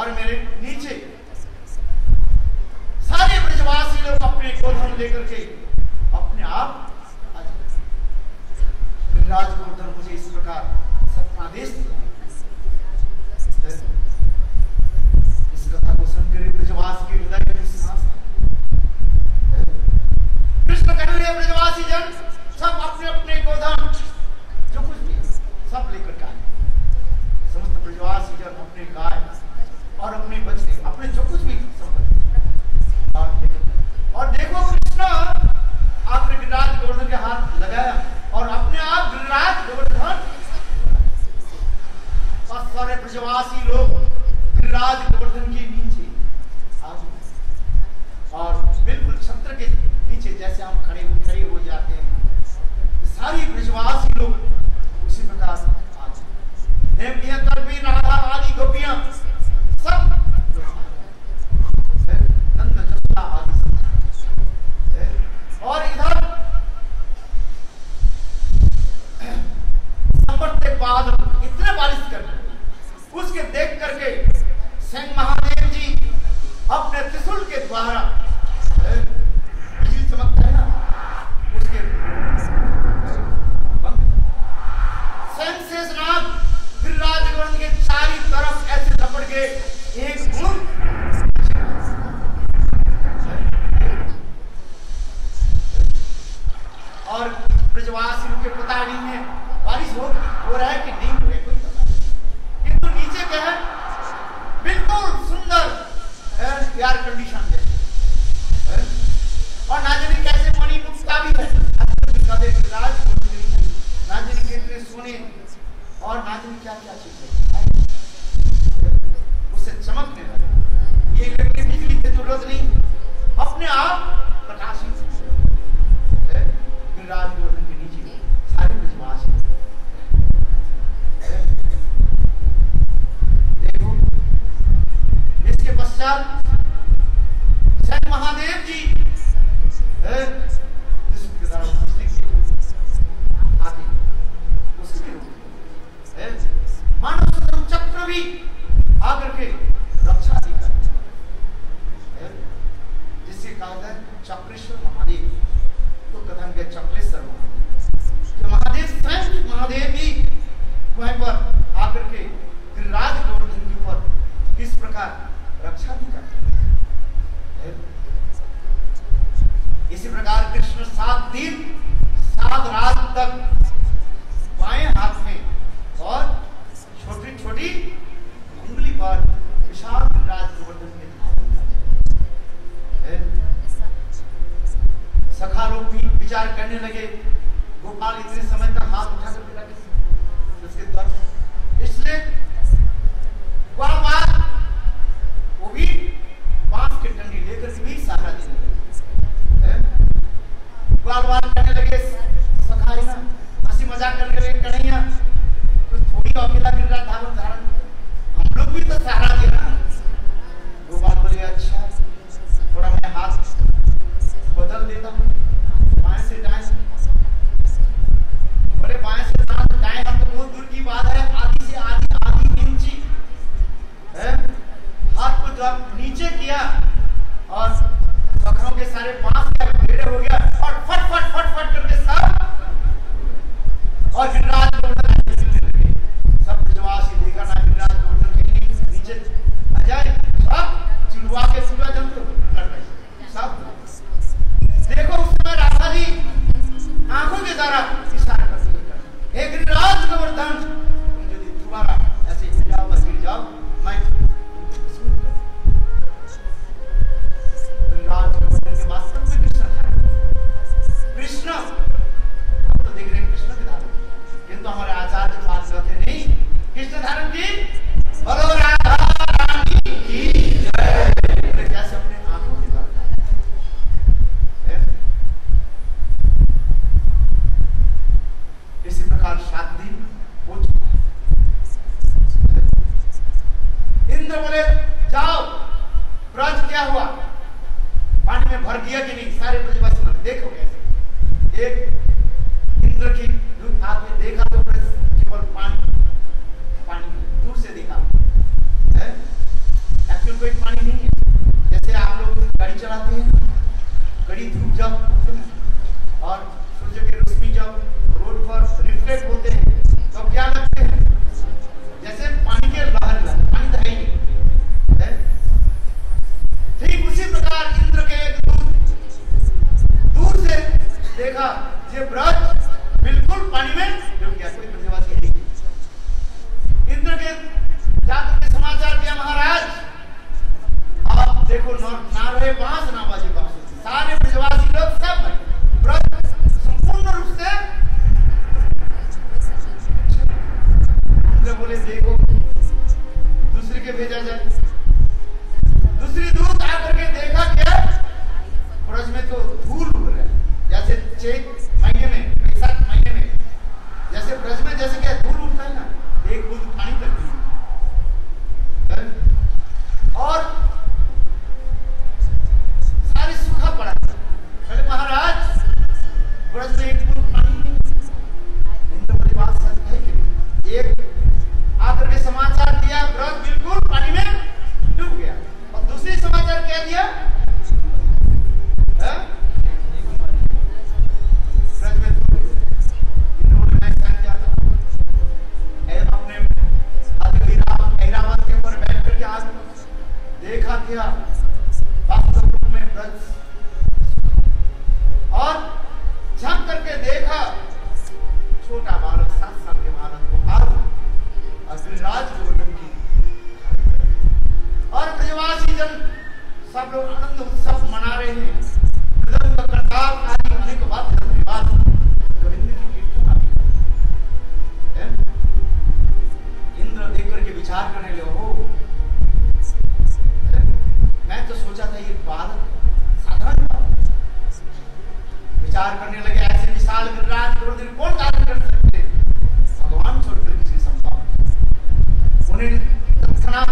और मेरे नीचे सारे ब्रजवासी लोग अपने गोधन लेकर के अपने आप गिरिराज गोवर्धन मुझे इस प्रकार आदेश दिया। इस कथा को सुनकर ब्रजवास के हृदय में सांस कृष्ण कह रहे ब्रजवासी जन सब अपने अपने गोधन जो कुछ भी सब लेकर के आए। समस्त ब्रजवासी जन अपने गाय और अपने बच्चे अपने जो कुछ भी और देखो कृष्ण आपने गिरिराज गोवर्धन के हाथ लगाया और अपने आप गिरिराज गोवर्धन और सारे ब्रजवासी लोग गिरिराज गोवर्धन के नीचे आ गए और बिल्कुल छत्र के नीचे जैसे हम खड़े हो जाते हैं सारी ब्रजवासी लोग उसी प्रकार आ गए। राधा आदि गोपियां सब नंद जसोदा आदि और इधर संवर्त बादल इतने बारिश कर रहे उसके देख करके स्वयं महादेव जी अपने त्रिशूल के द्वारा बिजली चमकता है ना उसके स्वयं शेषनाग गिरिराज गोवर्धन के चारी तरफ ऐसे झपट के एक बूंद और ब्रजवासियों के पता नहीं है बारिश हो रहा है कि नहीं हो रहा है कोई पता नहीं, किंतु नीचे क्या है बिल्कुल सुंदर एयर कंडीशन है और ना जाने कैसे मणि मुक्ता भी है ना जाने कितने सोने और ना जाने क्या क्या चीज है उससे चमकने लगे। ये इलेक्ट्रिक बिजली की जरूरत नहीं अपने आप प्रकाशित गिरिराज गोवर्धन के नीचे सारे ब्रजवास देखो। इसके पश्चात स्वयं महादेव जी आते उसके मानव सुंदर चक्र भी आकर के रक्षा भी करते जिससे कहा है चक्रेश्वर महादेव तो कथन के चक्रेश्वर महादेव स्वयं महादेव भी वहीं पर आकर के गिरिराज गोवर्धन के ऊपर किस प्रकार रक्षा भी करते हैं। इसी प्रकार कृष्ण 7 दिन 7 रात तक बाएं हाथ में और छोटी छोटी उंगली पर विशाल गिरिराज गोवर्धन के सखा लोग भी विचार करने लगे गोपाल इतने समय तक हाथ उठा कर लगे उसके तरफ इसलिए बार वो भी बांस के डंडी लेकर भी सहारा देने लगे बार कहने लगे सखा ना हंसी मजाक करने लगे कन्हैया तो थोड़ी अकेला गिरिराज धारण धारण हम लोग भी तो सहारा दे ना। गोपाल बोले अच्छा थोड़ा मैं हाथ बदल देता हूँ बाएं से दाएं बोले बाएं से दाएं हाथ तो बहुत दूर की बात है आधी से आधी इंची है हाथ को जब नीचे किया और सखरों के सारे बांस का घेरे हो गया और फट फट फट फट करके सब और गिरिराज गोवर्धन सब ब्रजवासी देखा ना गिरिराज गोवर्धन के नीचे आ जाए सब चिड़वा के सुबह जंतु कर रहे सब देखो उस समय राधा जी आंखों के द्वारा इशारा करते हुए हे गिरिराज गोवर्धन तुम यदि दोबारा ऐसे हिल जाओ बस गिर जाओ मैं गिरिराज गोवर्धन के वास्तव में कृष्ण हम तो देख रहे हैं कृष्ण के धारण किंतु हमारे आचार्य पास कहते नहीं कृष्ण धारण की बोलो राधा रानी की जय कैसे अपने आंखों के द्वारा इसी प्रकार 7 दिन हो चुका। इंद्र बोले जाओ ब्रज क्या हुआ पानी में भर दिया कि नहीं सारे ब्रजवासी देखो कैसे एक इंद्र की हाथ में देखा तो केवल पानी दूर से देखा है कोई पानी नहीं है। जैसे आप लोग गाड़ी चलाते हैं, कड़ी धूप जब और सूर्य की रोशनी जब रोड पर रिफ्लेक्ट होते हैं तो क्या लगते हैं? जैसे पानी के लहर, पानी तो है ही है। ठीक उसी प्रकार इंद्र के एक दूर से देखा ये ब्रज बिल्कुल पानी में डूब गया, कोई ब्रजवासी है। इंद्र के जाकर के समाचार दिया, महाराज आप देखो ना रहे बांस ना बाजे बांस, सारे ब्रजवासी लोग सब ब्रज संपूर्ण रूप से। इंद्र बोले देखो दूसरे के भेजा जाए। दूसरी दूत आकर के देखा क्या ब्रज में तो धूल उड़ रहा है, जैसे चैत महीने में, बैसाख महीने में जैसे ब्रज में जैसे क्या धूल उठता है ना, एक बूंद पानी तक नहीं। और सारे सूखा पड़ा। पहले महाराज ब्रज में एक बूंद पानी नहीं। इंद्र बड़ी बात सच है कि एक आकर के समाचार दिया ब्रज बिल्कुल पानी में डूब गया, और दूसरी समाचार क्या दिया? ब्रज में डूब गया। इन्होंने ऐसा किया था, अपने ऐरावत के ऊपर बैठ करके आज देखा क्या वास्तव में ब्रज, और झांक करके देखा छोटा बालक 7 साल के बालक को हाथ गिरिराज गोवर्धन की, और ब्रजवासी जन सब लोग आनंद उत्सव मना रहे हैं। मृदंग करताल आदि अनेक वाद्य गोविंद की कीर्तन है। इंद्र देख करके विचार करने लगे, हो मैं तो सोचा था ये बालक साधारण बालक। विचार करने लगे ऐसे विशाल गिरिराज गोवर्धन कौन धारण कर सकते हैं? भगवान छोड़कर किसी संभव। उन्हें तत्क्षणात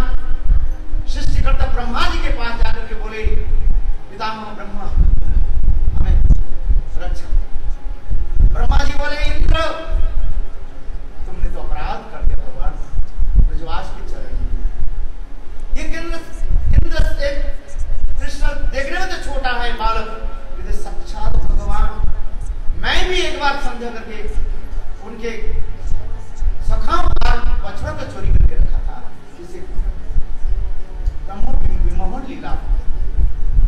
सृष्टिकर्ता ब्रह्मा जी के पास जाकर के बोले, पितामह ब्रह्मा हमें रक्षा। ब्रह्मा जी बोले, इंद्र तुमने तो अपराध कर दिया भगवान, ब्रजवास के चरण में। ये इंद्र एक कृष्ण देखने में तो छोटा है बालक, यदि साक्षात भगवान। मैं भी एक बार समझा करके उनके सखाओं का बछड़ा को चोरी करके रखा था, जिसे विमोहन लीला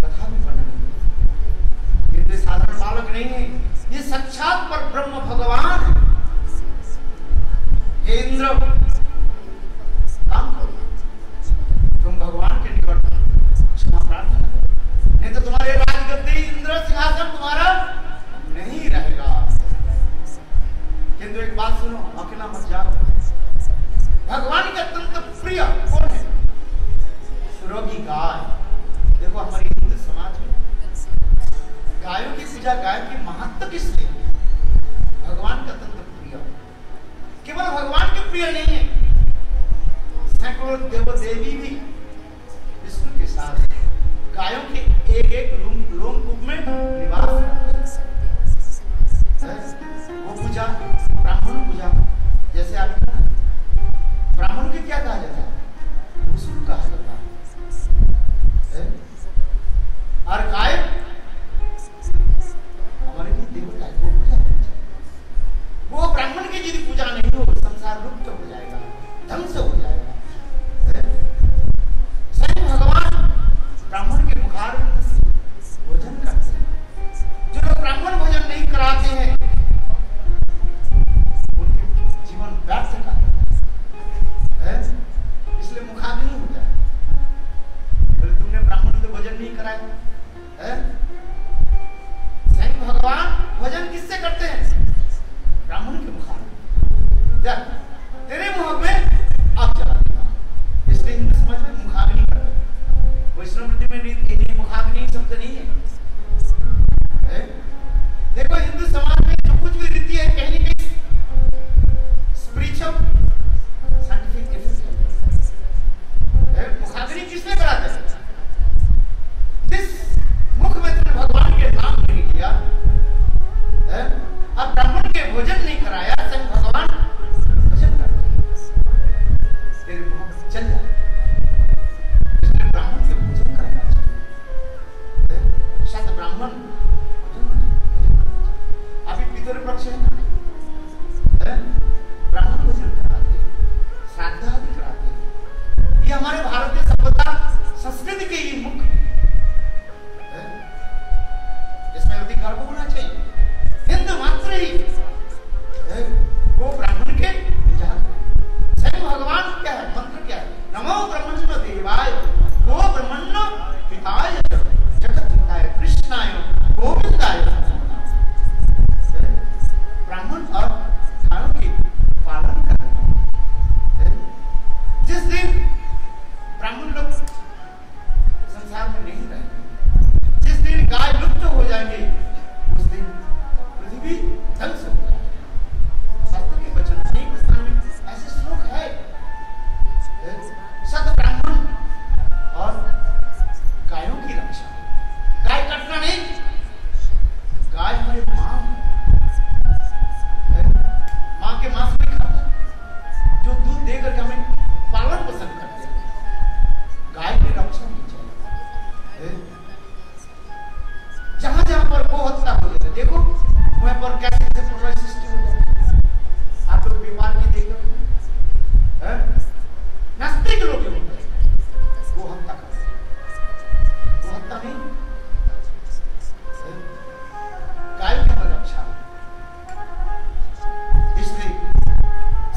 कथा भी पढ़ने लगी। ये साधारण बालक नहीं है, ये साक्षात पर ब्रह्म भगवान। ये इंद्र काम करो, तुम भगवान के निकट क्षमा प्रार्थना करो, नहीं तो तुम्हारे राजगद्दी इंद्र सिंहासन तुम्हारा नहीं रहेगा। किंतु एक बात सुनो, अकेला मत जाओ। भगवान के अत्यंत प्रिय कौन है? सुरभि गाय। देखो हमारे हिंदू समाज में गायों की पूजा, गाय की महत्व किस लिए? भगवान का अत्यंत प्रिय। केवल भगवान के प्रिय नहीं है, सैकड़ों देव देवी भी विष्णु के साथ गायों के एक लोमकूप में निवास करते हैं। वो पूजा ब्राह्मण पूजा, जैसे आप ब्राह्मण के क्या कहा जाता है? भूसुर कहा जाता है। और गाय हमारे भी देवता है, वो पूजा होनी चाहिए। वो ब्राह्मण की यदि पूजा नहीं हो, संसार लुप्त हो जाएगा, ध्वंस हो जाएगा। स्वयं भगवान ब्राह्मण के मुखार भोजन करते हैं। जो लोग ब्राह्मण भोजन नहीं कराते हैं उनके जीवन व्यर्थ का है, इसलिए मुखाग्नि हो जाए। बोले तुमने ब्राह्मण को भोजन नहीं कराया है? स्वयं भगवान भोजन किससे करते हैं? ब्राह्मण के मुखार। तेरे मुख में अब चला देगा, इसलिए हिंदू समाज में मुखाग्नि करते हैं। वैष्णव में नहीं, मुखाग्नि शब्द नहीं है। देखो हिंदू समाज में जो कुछ भी रीति है, कहीं ना कहीं स्पिरिचुअल साइंटिफिक है। मुखाग्नि किसने कराते हैं? जिस मुख में तुमने भगवान के नाम नहीं लिया है, अब ब्राह्मण के भोजन नहीं कराया, स्वयं भगवान भोजन करते तेरे मुख चल जाए। ब्राह्मण वासुदेवाय गो ब्रह्मण्य पिताय जगत हिताय कृष्णाय गोविंदाय। ब्राह्मण और गायों के पालन करना। जिस दिन ब्राह्मण लोग संसार में नहीं रहेंगे, जिस दिन गाय लुप्त हो जाएंगे, उस दिन पृथ्वी ध्वंस हो जाएगी। शास्त्र के वचन अनेक स्थान में ऐसे श्लोक है, सत ब्राह्मण और गायों की रक्षा। गाय कटना नहीं, गाय हमारे माँ के मांस भी खाता है, जो दूध देकर के हमें पालन पोषण करते हैं। गाय की रक्षा नहीं चाहिए। जहां जहां पर गो हत्या हो जाए, देखो वहां पर कैसे कैसे प्रलय सृष्टि हो जाए। आप लोग बीमार की देख रहे हैं, नास्तिक लोग होते हैं, गो हत्या करते हैं। गो हत्या नहीं, गाय की रक्षा। इसलिए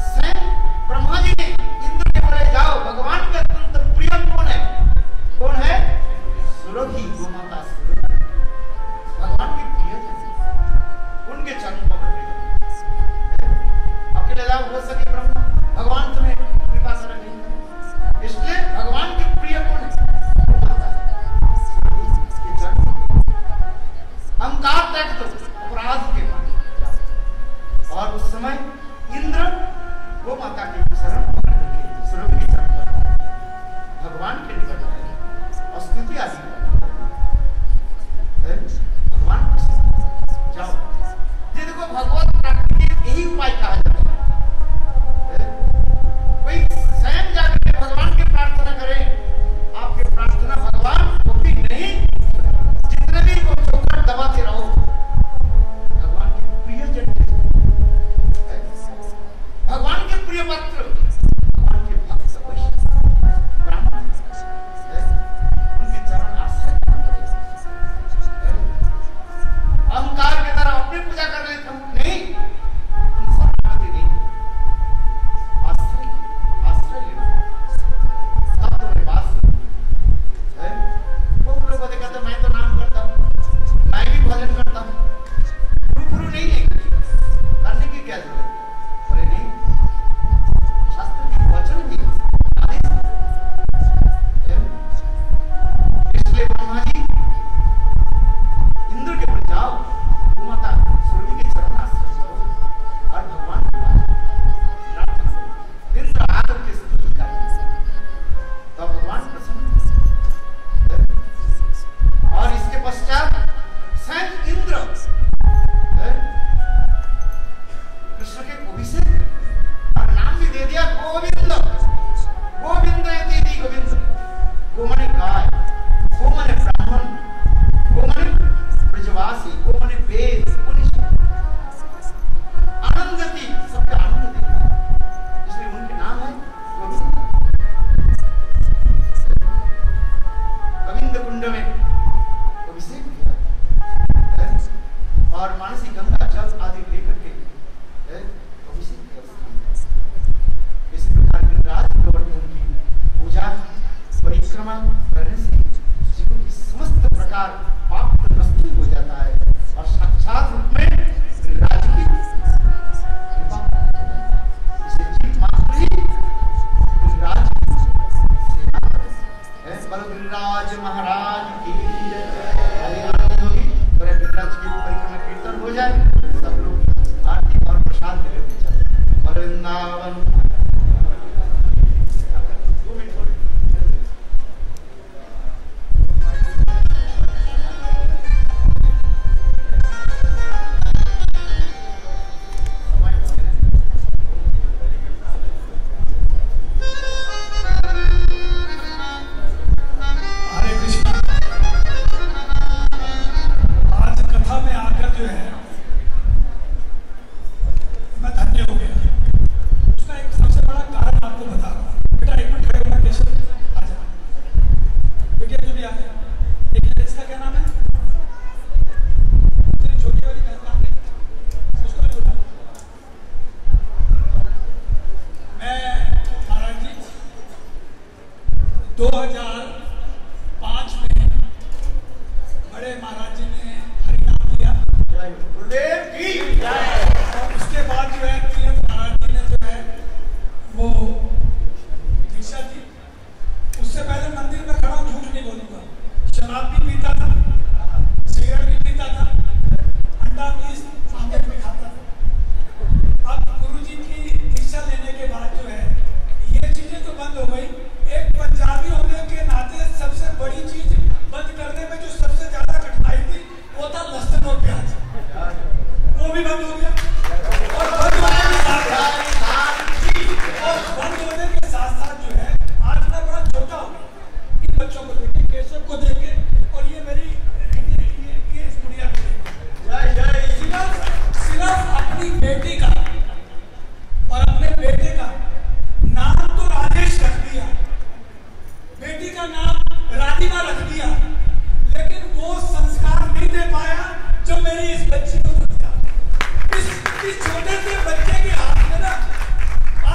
स्वयं ब्रह्मा जी ने इंद्र के बोले जाओ, भगवान के अत्यंत प्रिय कौन है? कौन है? सुरभि, गोमाता सुरभि भगवान की प्रिय है, उनके चरण पकड़ के अकेले जाओ हो सके ब्रह्मा, भगवान तुम्हें कृपा से रखेंगे। इसलिए भगवान की प्रिय कौन है? गोमाता सुरभि के चरण। अहंकार त्याग दो, अपराध के बाद। और उस समय इंद्र गो माता की शरण पकड़ के सुरभि के चरण भगवान के निकट आए और स्तुति आदि भगवान जाओ। ये देखो भगवत प्राप्ति के यही उपाय कहा जाता है। कोई स्वयं जाकर भगवान की प्रार्थना करे, आपकी प्रार्थना भगवान वो भी नहीं, जितने भी को चौखट दबाते रहो, भगवान के प्रिय जन, भगवान के प्रिय पात्र, भगवान के भक्त ब्राह्मण, उनके चरण आश्रय। अहंकार के द्वारा अपनी पूजा कर लेते हम नहीं, शरणागति नहीं, आश्रय लेना। तब तुम्हारी बात सुनिए। बहुत लोग कहते मैं तो नाम करता हूँ, मैं भी भजन करता हूँ, गुरु नहीं लेंगे, करने की क्या जरूरत? बोले नहीं, शास्त्र के वचन भी आदेश है। इसलिए ब्रह्मा जी इंद्र के बोले जाओ, गोमाता सुरभि के चरण आश्रय करो और भगवान की प्रार्थना करो। इंद्र आकर के स्तुति करेंगे, तो भगवान प्रसन्न। और इसके पश्चात स्वयं इंद्र कृष्ण के अभिषेक और नाम भी दे दिया गोविंद। गोविंद यति गोविंद, गो माने गाय, गो माने ब्राह्मण, गो माने ब्रजवासी, गो माने वेद, आनंदती, सबका आनंद देता है। इसलिए उनके नाम है गोविंद। गोविंद कुंड में अभिषेक किया और मानसी गंगा जल आदि लेकर के अभिषेक किया। इसी प्रकार गिरिराज गोवर्धन की पूजा परिक्रमा करने से जीवन की समस्त प्रकार पाप नष्ट हो जाता है और साक्षात रूप में गिरिराज की कृपा। इसे जीव मात्र ही गिरिराज सेवा करे। बल गिरिराज महाराज की होगी, गिरिराज की परिक्रमा कीर्तन हो जाए, सब लोग आरती और प्रसाद लेते चले और वृंदावन। मैं धन्य हो गया। उसका एक 2005 में बड़े महाराज जी ने हरिनाम दिया और उसके बाद जो है तीरथ महाराज जी ने जो है वो दीक्षा दी। उससे पहले मंदिर में खड़ा हूँ, झूठ नहीं बोलूंगा, शराब भी पीता था, सिगरेट भी पीता था, अंडा भी सामने में खाता था। अब गुरुजी की दीक्षा लेने के बाद जो है ये चीजें तो बंद हो गई। एक पंजाबी होने के नाते सबसे बड़ी चीज बंद करने में जो सबसे ज्यादा कठिनाई थी वो था लहसुन और प्याज, वो भी बंद हो गया। और बंद होने के साथ साथ जो है आज मैं बड़ा छोटा हूँ इन बच्चों को देख के, केशव को देख के और ये मेरी ये इस दुनिया को देख के सिर्फ अपनी बेटी का और अपने बेटे का नाम तो राजेश रख दिया, बेटी का नाम राधिका रख दिया, लेकिन वो संस्कार नहीं दे पाया जो मेरी इस बच्ची को संस्कार। इस छोटे से बच्चे के हाथ में ना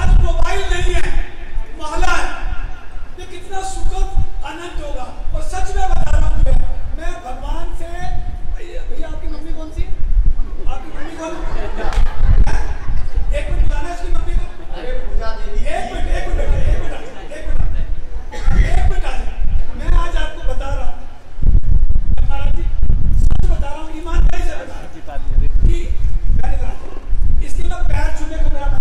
आज मोबाइल नहीं है, माला है, ये कितना सुखद आनंद होगा। और सच में बता रहा हूँ मैं भगवान से, भैया आपकी मम्मी कौन सी? आपकी मम्मी कौन? एक मिनट बुलाना इसकी मम्मी को। अरे पूजा देवी, एक मिनट आ जाए। मैं आज आपको बता रहा हूँ महाराज जी, सच बता रहा हूँ, ईमानदारी से बता रहा हूँ कि मैंने इसके बाद पैर छूने को मेरा मन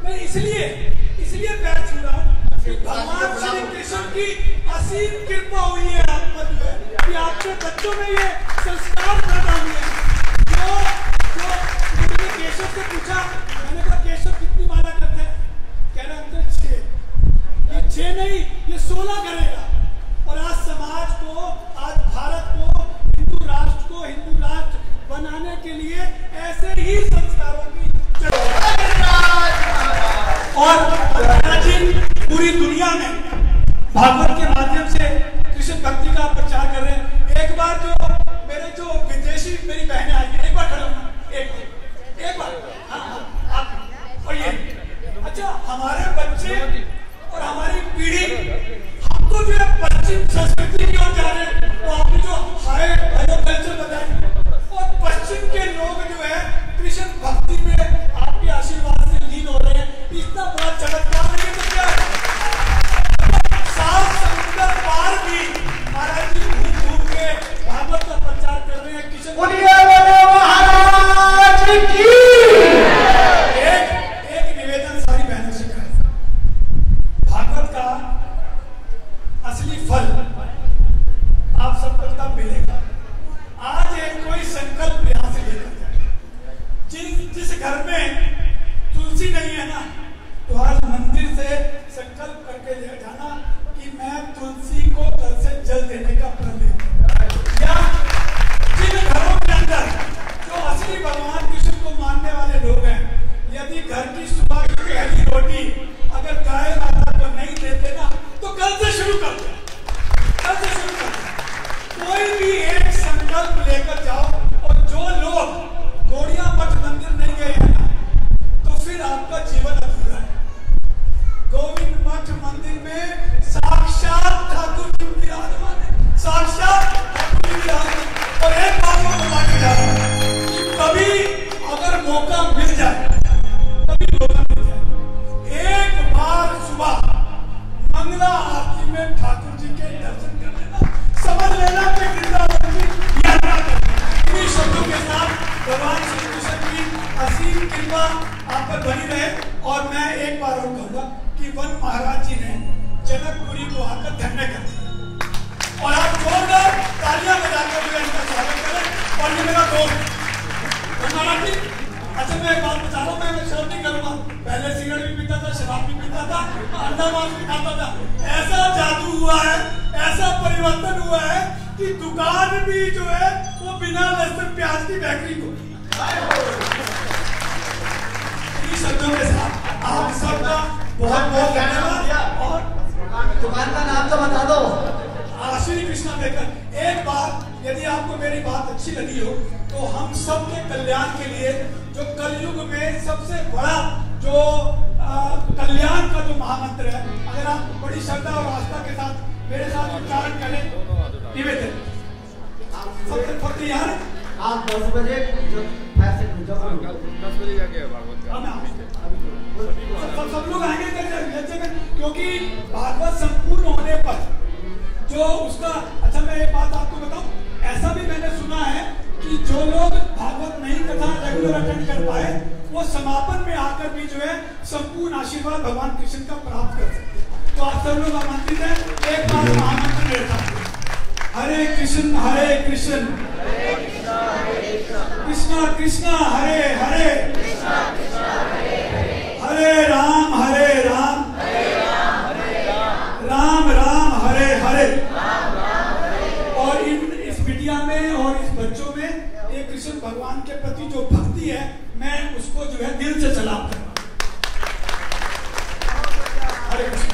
मैं इसलिए पैर छू रहा हूँ कि भगवान श्री कृष्ण की असीम कृपा हुई है आप पर जो है कि आपके बच्चों में ये संस्कार पैदा हुए हैं। जो मैंने केशव से पूछा, मैंने कहा केशव कितनी माला करते हैं? कह रहे अंकल 6। ये 6 नहीं, ये 16 करेगा। और आज समाज को, आज भारत को, हिंदू राष्ट्र बनाने के लिए ऐसे ही संस्कारों की और प्राचीन पूरी दुनिया में भागवत के माध्यम से कृष्ण भक्ति का प्रचार कर रहे हैं। एक बार जो विदेशी मेरी बहनें आई हैं, एक बार खड़े होना, एक बार आप और ये अच्छा हमारे बच्चे और हमारी पीढ़ी, हम तो जो है पश्चिम संस्कृति की ओर जा रहे हैं। तो आपने जो हाई कल्चर बताया और पश्चिम के लोग जो है कृष्ण भक्ति में आपके आशीर्वाद से लीन हो रहे हैं। इतना बड़ा चमत्कार नहीं तो क्या है? सात समुद्र पार भी महाराज जी घूम के भागवत का प्रचार कर रहे हैं। कृष्ण महाराज की एक निवेदन सारी बहनों से करें, भागवत का असली फल आप सबको तब मिलेगा। आज एक कोई संकल्प यहां से लेकर जाए। जिस घर में तुलसी नहीं है ना, तो आज मंदिर से संकल्प करके ले जाना कि मैं तुलसी को कल से जल देने का प्रण लेता। या जिन घरों के अंदर जो असली भगवान कृष्ण को मानने वाले लोग हैं, यदि घर की सुबह की पहली रोटी अगर गाय माता को नहीं देते ना, तो कल से शुरू कर दो, कल से शुरू कर दो। कोई भी एक संकल्प लेकर जाओ। और जो लोग गौड़िया मठ मंदिर नहीं गए हैं ना, तो फिर आपका जीवन अधूरा है। गोविंद मठ मंदिर में साक्षात ठाकुर जी विराजमान है, साक्षात ठाकुर जी विराजमान। और एक बात मैं बता के जा रहा हूं कि कभी अगर मौका मिल जाए, एक बार सुबह मंगला आरती में ठाकुर जी के दर्शन कर लेना, समझ लेना कि वृंदावन की यात्रा करनी। इन्हीं शब्दों के साथ भगवान श्री कृष्ण की असीम कृपा आप पर बनी रहे। और मैं एक बार और कहूंगा कि वन महाराज जी ने जनकपुरी को आकर धन्य कर दिया। और आप जोरदार तालियां बजाकर जो इनका स्वागत करें। और ये मेरा दोस्त महाराज जी, अच्छा मैं एक बात बता रहा हूँ, मैं शर्म नहीं करूंगा, पहले सिगरेट भी पीता था, शराब भी पीता था, अंडा मांस भी खाता था। ऐसा जादू हुआ है, ऐसा परिवर्तन हुआ है कि दुकान भी जो है वो बिना लहसुन प्याज की बेकरी को। इन्हीं शब्दों के साथ आप सबका बहुत बहुत धन्यवाद। और दुकान का नाम तो बता दो। श्री कृष्णा बेकर। एक बात यदि आपको मेरी बात अच्छी लगी हो तो हम सबके कल्याण के लिए जो कलयुग में सबसे बड़ा जो कल्याण का जो महामंत्र है, अगर आप बड़ी श्रद्धा और आस्था के साथ मेरे साथ उच्चारण करें, निवेदन सब तैयार है। आप 10 बजे ऐसे 10 बजे जाके भागवत सब लोग आएंगे क्योंकि भागवत संपूर्ण होने पर जो उसका, अच्छा मैं एक बात आपको बताऊं, ऐसा भी मैंने सुना है कि जो लोग भागवत नहीं कथा रेगुलर अटेंड कर पाए वो समापन में आकर भी जो है संपूर्ण आशीर्वाद भगवान कृष्ण का प्राप्त कर सकते हैं। तो आप सब लोग आमंत्रित हैं। एक बार महामंत्र मेरे साथ, हरे कृष्ण कृष्णा कृष्णा हरे हरे, हरे राम राम राम हरे हरे। और इस बिटिया में और इस बच्चों में एक कृष्ण भगवान के प्रति जो भक्ति है, मैं उसको जो है दिल से सलाम करता हूं। हरे कृष्ण।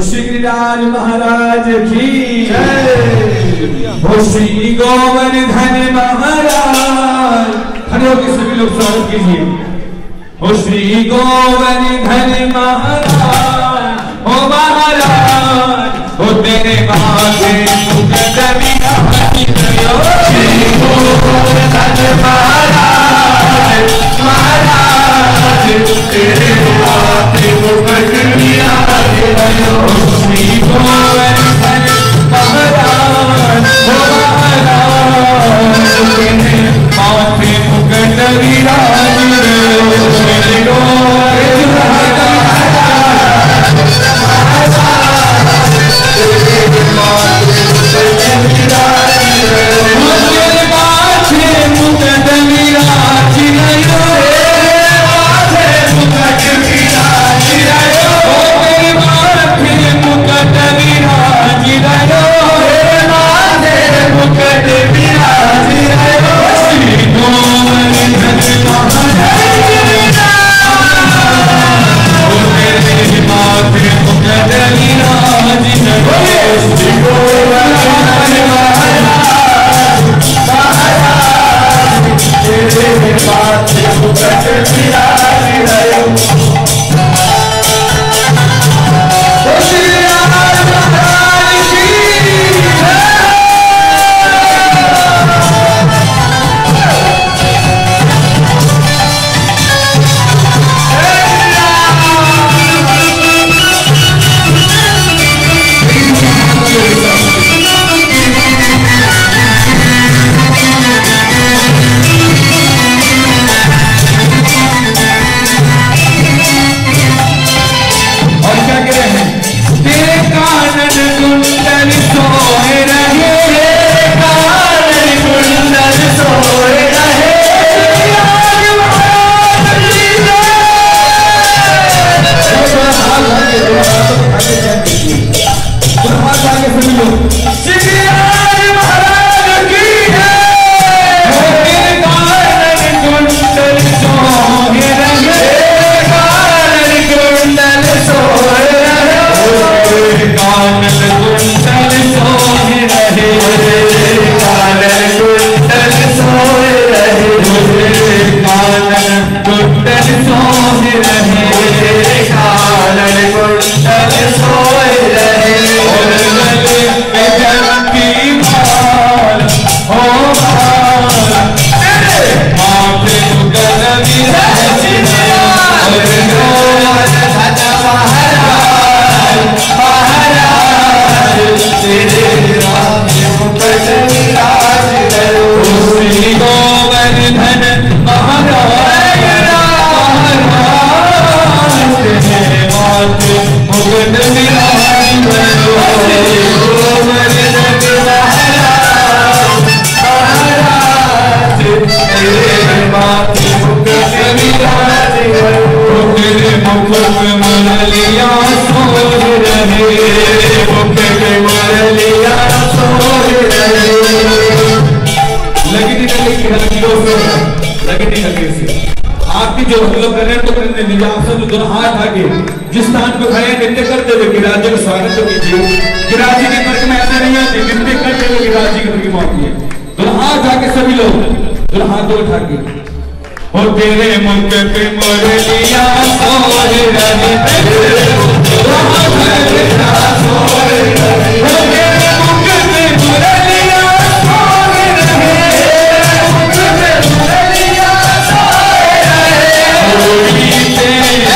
श्री गिरिराज महाराज की जय। हो श्री गोवर्धन महाराज, खड़े होकर सभी लोग स्वागत कीजिए। हो श्री गोवर्धन महाराज, हो महाराज, हो तेरे माथे मुकुट विराजित, श्री गोवर्धन महाराज, महाराज तेरे माथे मुकुट विराजित, श्री गोवर्धन महाराज, हो महाराज तेरे माथे मुकुट विराजित, श्री गोवर्धन महाराज, तेरे माथे मुकुट विराजित, आपकी जो हम लोग कर रहे हैं तो करने दीजिए। आप सब दोनों हाथ आगे जिस स्थान पर खड़े हैं नृत्य करते हुए गिरिराज जी का स्वागत कीजिए। गिरिराज जी के वर्ग में ऐसा नहीं है, नृत्य करते हुए गिरिराज जी की प्रतिमा होती है। दोनों हाथ आगे सभी लोग, दोनों हाथ उठा के ओ तेरे मुख पे मुरलिया सोहे रहे, तेरे मुख पे मुरलिया सोहे रहे, ओ तेरे मुख पे मुरलिया सोहे रहे, मुख पे मुरलिया सोहे रहे, ओढ़ी पे हीरा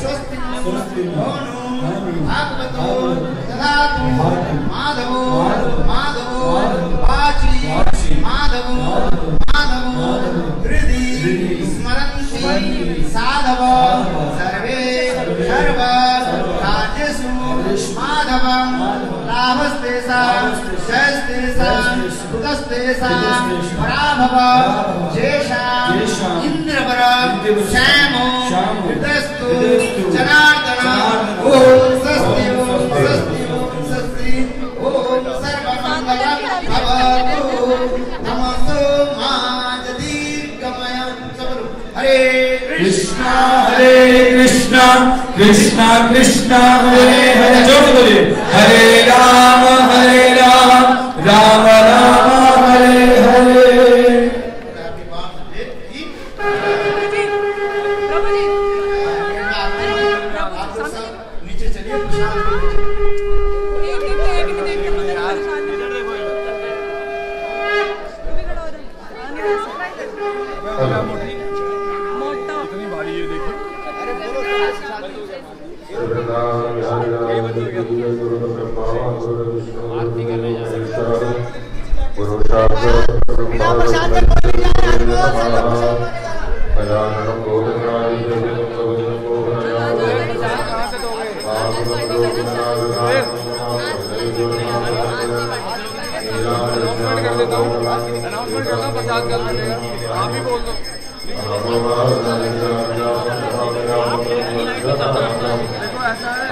स्वस्ति भागवतो ददातु माधवो माधवो वाची माधवो माधवो हृदि स्मरन्ति साधव सर्वे सर्व कार्येषु माधवं लाभस्तेषां जयस्तेषां सुखस्तेषां पराभव जेषां इन्द्रवरं श्यामो हृदयस्तु जनार्दन ॐ स्वस्ति स्वस्ति ॐ सर्वमङ्गलं भवतु नमस्तो माजदीर्घमय सबरु हरे कृष्णा कृष्णा कृष्णा हरे हरे जोर से बोलिए हरे राम राम राम हरे हरे। नीचे चलिए इतनी भारी है देखिए। अनाउंसमेंट कर देता हूँ, प्रसाद कर देगा, आप ही बोल दो। देखो ऐसा है।